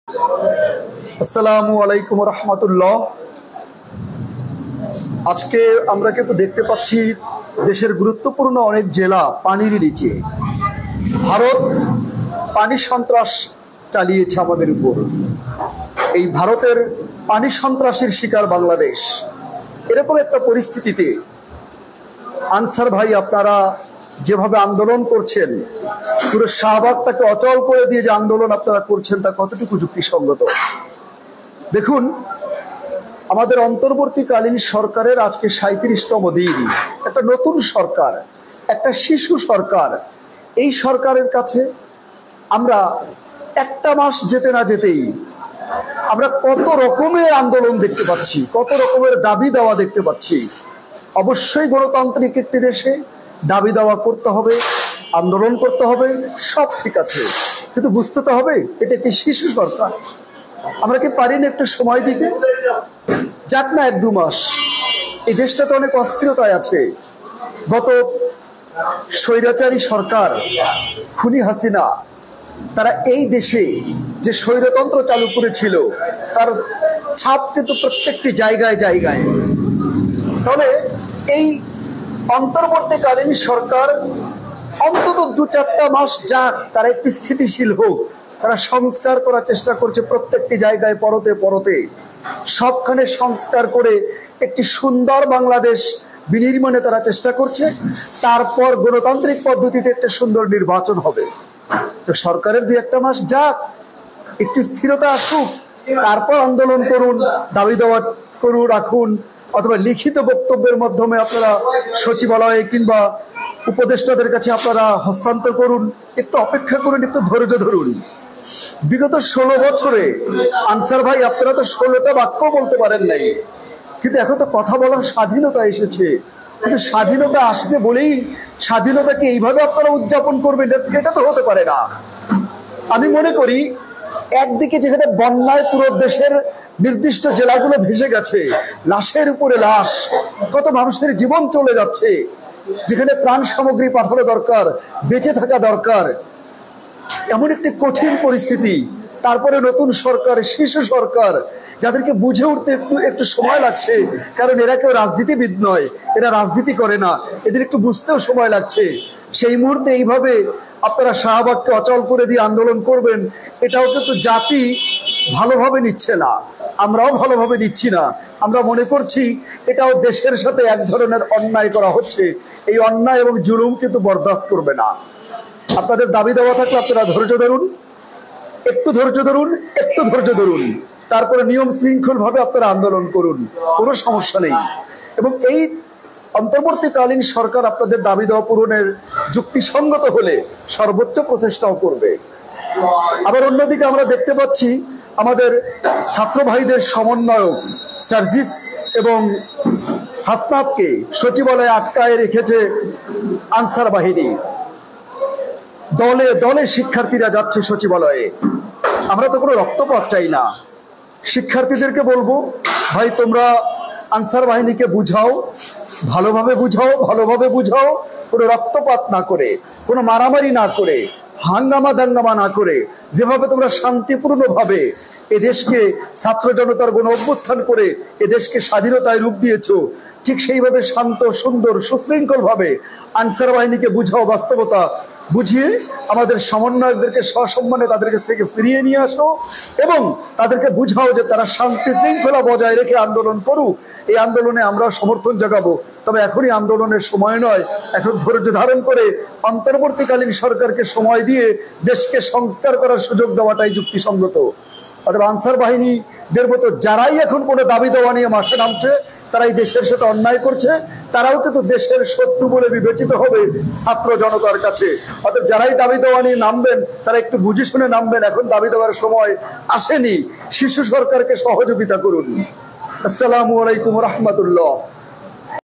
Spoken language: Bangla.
আসসালামু আলাইকুম রহমতুল্লাহ। আজকে আমরা কিন্তু দেখতে পাচ্ছি দেশের গুরুত্বপূর্ণ অনেক জেলা পানির নিচে। ভারত পানি সন্ত্রাস চালিয়েছে আমাদের উপর। এই ভারতের পানি সন্ত্রাসের শিকার বাংলাদেশ। এরকম একটা পরিস্থিতিতে আনসার ভাই, আপনারা যেভাবে আন্দোলন করছেন, পুরো শাহবাগটাকে অচল করে দিয়ে যে আন্দোলন আপনারা করছেন, তা কতটুকু যুক্তিসঙ্গত? দেখুন, আমাদের অন্তর্বর্তীকালীন সরকারের আজকে ৩৭তম দিন। একটা নতুন সরকার, একটা শিশু সরকার। এই সরকারের কাছে আমরা একটা মাস যেতে না যেতেই আমরা কত রকমের আন্দোলন দেখতে পাচ্ছি, কত রকমের দাবি দেওয়া দেখতে পাচ্ছি। অবশ্যই গণতান্ত্রিক একটি দেশে দাবি দেওয়া করতে হবে, আন্দোলন করতে হবে, সব ঠিক আছে, কিন্তু বুঝতে তো হবে এটা একটি শিশু সরকার। আমরা কি পারি না একটু সময় দিতে? যাক না ১-২ মাস। এই দেশটা তো অনেক অস্থিরতায় আছে। গত স্বৈরাচারী সরকার খুনি হাসিনা, তারা এই দেশে যে স্বৈরতন্ত্র চালু করেছিল, তার ছাপ কিন্তু প্রত্যেকটি জায়গায় জায়গায়। তবে এই অন্তর্বর্তীকালীন সরকার অন্তত ২-৪টা মাস যাক, তারা একটি স্থিতিশীল হোক, তারা সংস্কার করার চেষ্টা করছে। প্রত্যেকটি জায়গায় পরতে পরতে সবখানে সংস্কার করে একটি সুন্দর বাংলাদেশ বিনির্মাণে তারা চেষ্টা করছে। তারপর গণতান্ত্রিক পদ্ধতিতে একটা সুন্দর নির্বাচন হবে। তো সরকারের ২-১টা মাস যাক, একটু স্থিরতা আসুক, তারপর আন্দোলন করুন, দাবি দেওয়া করুন, রাখুন, অথবা লিখিত বক্তব্যের মাধ্যমে আপনারা সচিবালয়ে কিংবা উপদেষ্টাদের কাছে আপনারা হস্তান্তর করুন। একটু অপেক্ষা করুন, একটু ধৈর্য ধরুন। বিগত ১৬ বছরে আনসার ভাই, আপনারা তো ১৬টা বাক্য বলতে পারেন নাই, কিন্তু এখন তো কথা বলার স্বাধীনতা এসেছে। কিন্তু স্বাধীনতা আসছে বলেই স্বাধীনতাকে এইভাবে আপনারা উদযাপন করবেন, এটা তো হতে পারে না। আমি মনে করি, একদিকে যেখানে বন্যায় পুরো দেশের নির্দিষ্ট জেলাগুলো ভেসে গেছে, লাশের উপরে লাশ, কত মানুষের জীবন চলে যাচ্ছে, যেখানে ত্রাণ সামগ্রী পাঠানো দরকার, বেঁচে থাকা দরকার, এমন একটি কঠিন পরিস্থিতি। তারপরে নতুন সরকার, শিশু সরকার, যাদেরকে বুঝে উঠতে একটু সময় লাগছে, কারণ এরা কেউ রাজনীতিবিদ নয়, এরা রাজনীতি করে না, এদের একটু বুঝতেও সময় লাগছে। সেই মুহূর্তে এইভাবে আপনারা শাহবাগকে অচল করে দিয়ে আন্দোলন করবেন, এটাও কিন্তু জাতি ভালোভাবে নিচ্ছে না, আমরাও ভালোভাবে নিচ্ছি না। আমরা মনে করছি এটাও দেশের সাথে এক ধরনের অন্যায় করা হচ্ছে। এই অন্যায় এবং জুলুম কিন্তু বরদাস্ত করবে না। আপনাদের দাবি দেওয়া থাকলে আপনারা ধৈর্য ধরুন, একটু ধৈর্য ধরুন, একটু ধৈর্য ধরুন, তারপরে নিয়ম শৃঙ্খল ভাবে আপনারা আন্দোলন করুন, কোনো সমস্যা নেই। এবং এই অন্তর্বর্তীকালীন সরকার আপনাদের দাবি দেওয়া পূরণের যুক্তিসঙ্গত হলে সর্বোচ্চ প্রচেষ্টাও করবে। আবার অন্যদিকে আমরা দেখতে পাচ্ছি আমাদের ছাত্র ভাইদের সমন্বয়ক সার্জিস এবং হাসনাতকে সচিবালয়ে আটকায় রেখেছে আনসার বাহিনী। দলে দলে শিক্ষার্থীরা যাচ্ছে সচিবালয়ে। আমরা তো কোনো রক্তপাত চাই না। শিক্ষার্থীদেরকে বলবো, ভাই তোমরা আনসার বাহিনীকে বুঝাও, ভালোভাবে বুঝাও, ভালোভাবে বুঝাও, কোনো রক্তপাত না করে, কোনো মারামারি না করে, হাঙ্গামা দাঙ্গামা না করে, যেভাবে তোমরা শান্তিপূর্ণভাবে এদেশকে ছাত্র জনতার গণ অভ্যুত্থান করে এদেশকে স্বাধীনতায় রূপ দিয়েছো, ঠিক সেইভাবে শান্ত, সুন্দর, সুশৃঙ্খল ভাবে আনসার বাহিনীকে বুঝাও, বাস্তবতা বুঝিয়ে আমাদের সমন্বয়কদেরকে সসম্মানে তাদের কাছ থেকে ফিরিয়ে নিয়ে আসো এবং তাদেরকে বুঝাও যে তারা শান্তি শৃঙ্খলা বজায় রেখে আন্দোলন করুক। এই আন্দোলনে আমরা সমর্থন জাগাবো, তবে এখনই আন্দোলনের সময় নয়। এখন ধৈর্য ধারণ করে অন্তর্বর্তীকালীন সরকারকে সময় দিয়ে দেশকে সংস্কার করার সুযোগ দেওয়াটাই যুক্তিসঙ্গত। অথবা আনসার বাহিনীদের মতো যারাই এখন কোনো দাবি দেওয়া নিয়ে মাঠে নামছে, তারাই দেশের সাথে অন্যায় করছে, তারাও কিন্তু দেশের শত্রু বলে বিবেচিত হবে ছাত্র জনতার কাছে। অর্থাৎ যারাই দাবি দেওয়া নিয়ে নামবেন, তারা একটু বুঝে শুনে নামবেন। এখন দাবি দেওয়ার সময় আসেনি। শিশু সরকারকে সহযোগিতা করুন। আসসালামু আলাইকুম রহমতুল্লাহ।